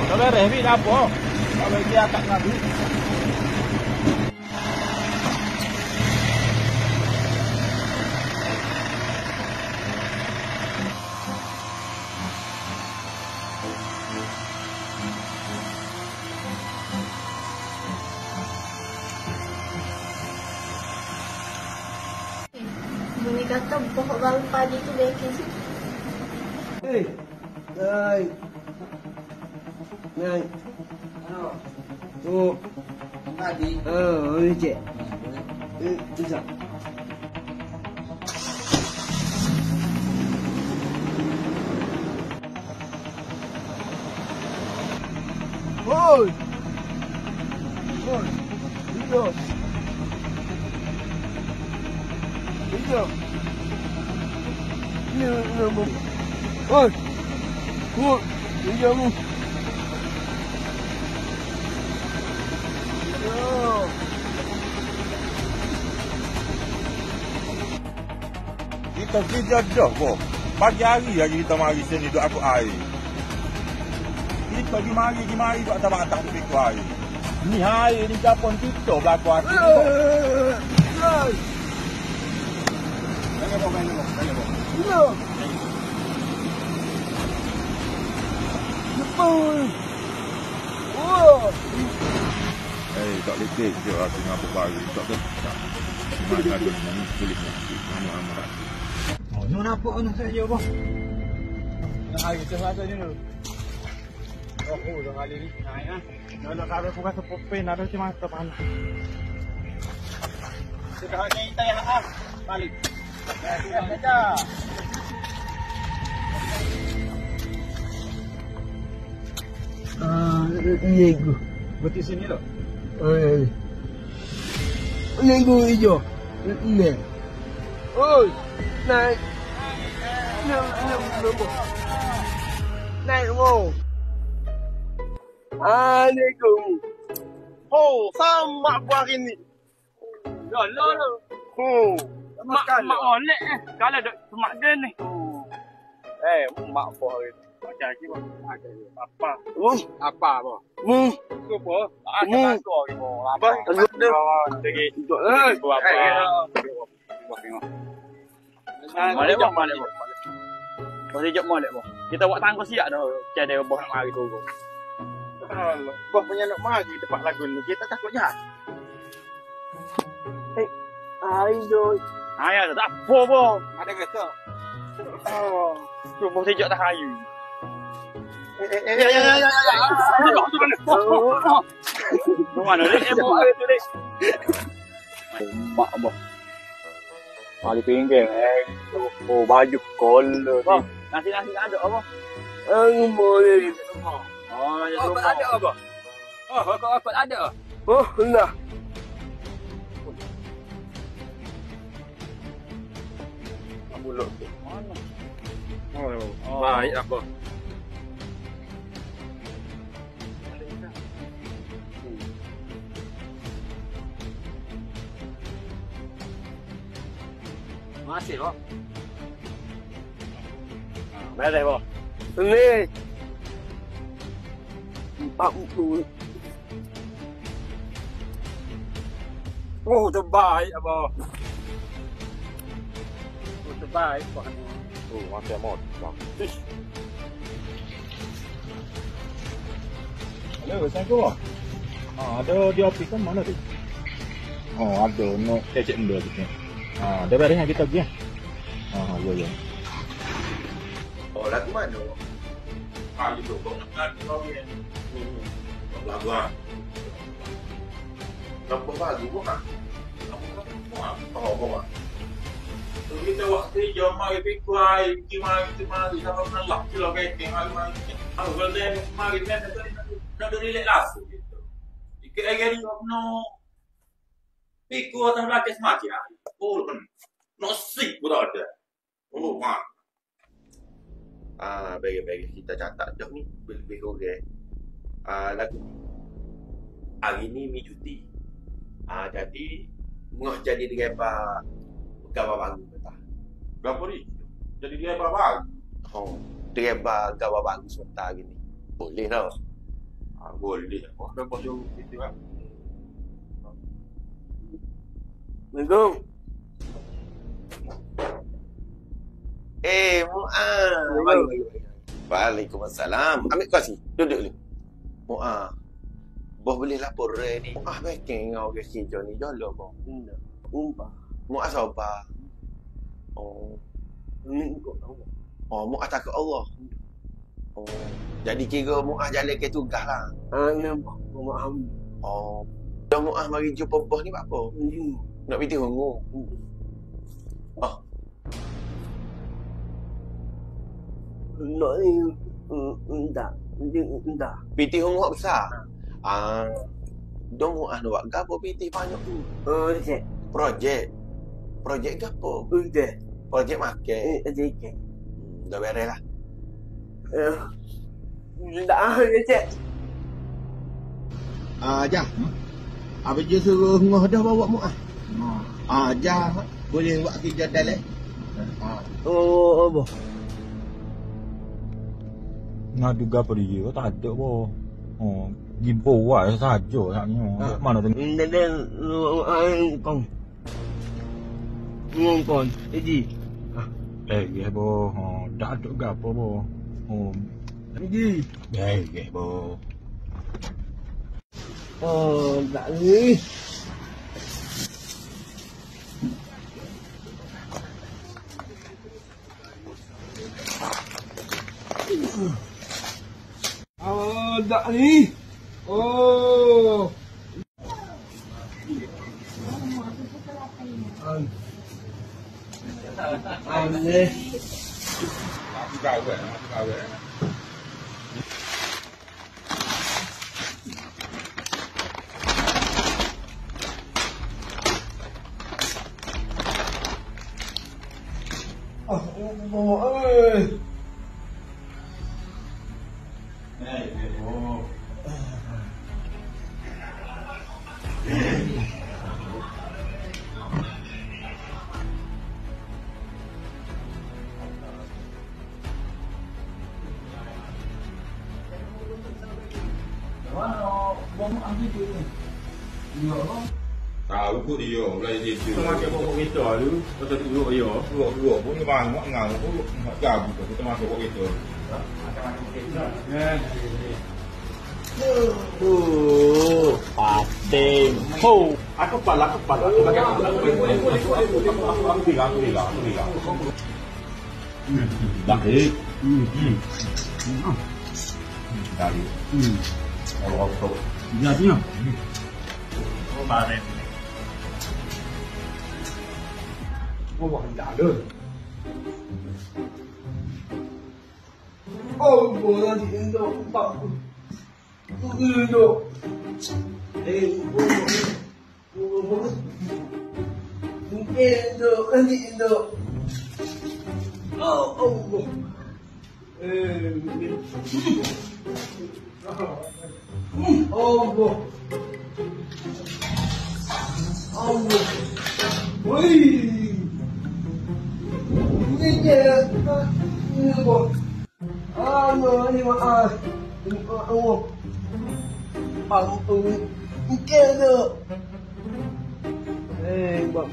Dah beres ni dah apa? Kalau dia akak Nabi. Bunyi kata pokok baru padi tu bengkel situ. Hei, naik. Naik. Oh, Padi. boleh cek. Sekejap. Hoi! Hoi! Hidup! Hidup! Ini nama. Hoi! Hoi! Hidup! Kita kerja dah kok. Pagi hari lagi kita mari sini duk aku air. Kita pergi mari duk atas-atas duk ikut air. Ni air ni capon kita berlaku aku. Banyak bok. Tak letih je aku ngapa bagi. Tak tak. Mana ada ni tulis ni. Mana. Oh, ni nampak ni saja apa? Air kita rasa ni dulu. Oh, dah kali ni naik ah. Nak kare buka sepopen ada cuma panas. Kita hanya kita yang balik. Saja. Ini aku. Berarti sini tu. Ini aku hijau. Ini. Oi, naik. Naik mau. Ini aku. Oh, sama aku hari ni. Lah. Mak oleh kalau duk semak dia ni. Mak apa hari ni? Macam ni apa? Apa apa? Aku apa? Ada aku lagi mo. Apa? Lagi Duduk apa? Mana jom mana bo. Boleh jom mana bo. Kita buat tangga siap dah. Jadi boh nak mari tu. Bos punya nak mari tempat lagu ni. Kita takut jahat. Ayo. Ayah tak apa bo. Ada kereta. Tu boh sejak tak kayu. Ya. Mana ni? Bawa tu ni. Mak boh. Mari pinggir oh baju kolor ni. Nasi ada apa? Boleh. Oh, ya ada apa? Oh, kau ada. Oh, nah. Mulut tu. Mana? Oh, baik apa? Masih kok. Beres kok. Ini. 40. Oh, terbaik apa? Oh, terbaik kok. Oh, macam mod. Hello, Assalamualaikum. Ada di office kan mana tu? Oh, ada no cek benda tu. Dah beres yang kita pergi ya. Ya. Oh, lagu mana? Itu kau nak lagu ni. Lagu ah. Lagu baru bukan? Oh, bukan. Kita waktu jom mari pikuai, gimana sama menolak kilo keting mari. Kalau dia mari ni nak relax langsung gitu. Ikut lagi no piku atas belakang semati ah. Oh, kan. No sik pun ada. Oh, mak. Bagi kita catat dah ni lebih kurang. Lagu hari ni mi cuti. Jadi ngah jadi dengan gawa baru kata. Berapa ni? Jadi dia berapa? Oh, dengan gawa baru sebentar hari ni. Boleh tau. Boleh. Oh, dah bos jauh gitu kan. Assalamualaikum. Mu'ah. Waalaikumsalam. Ambil kau sini. Duduk dulu. Mu'ah. Bos boleh lapor ni. Mu'ah backing kau ke kerja ni. Jolo bos. Umpah. Mu'ah sabar. Oh. Ini kau tahu. Oh, Mu'ah takut Allah. Oh. Jadi kira Mu'ah jalan ke tugas lah. Nampak. Maaf. Oh. Dah Mu'ah mari jumpa bos ni buat apa? Nak pergi hongo. Oh. Nak ni. Entah. Entah. Piti hongo besar. Dong Mu'ah nak buat gapo piti banyak tu. Cek. Projek. Projek gapo? Udah. Projek makan. Cek. Dah beres lah. Dah cek. Jah. Apa je suruh ngah dah bawa Mu'ah. Jah. Boleh buat kerja dalam. Oh, apa? Ngadu gapo dia tak ada boh. Oh, dibawa saja saknya. Mana tu? Dan kong. Ngongkon. Jadi. Boh. Oh, tak ada gapo boh. Oh. Jadi. Boh. Oh, tak ni. Oh, tak ni. Oh. Aneh. Tahu pun dia, mulai dia tu. Macam bawa kereta tu, kata duduk dia. Duduk pun dia bang, ngau pun nak gabu tu, kita masuk bawa kereta. Macam-macam kereta. Pating. Ho. Aku pala. Boleh. Aku bilang. Baik. Dari. Kalau aku Jadinya. oh bareng. Gua buat dah dah. Oh, bola di Indo, pak. Indo. Indo, Indo. Oh. Woi. Ini dia. Ini boh. Ini mah. Pangtung. Ikan tu. Bak.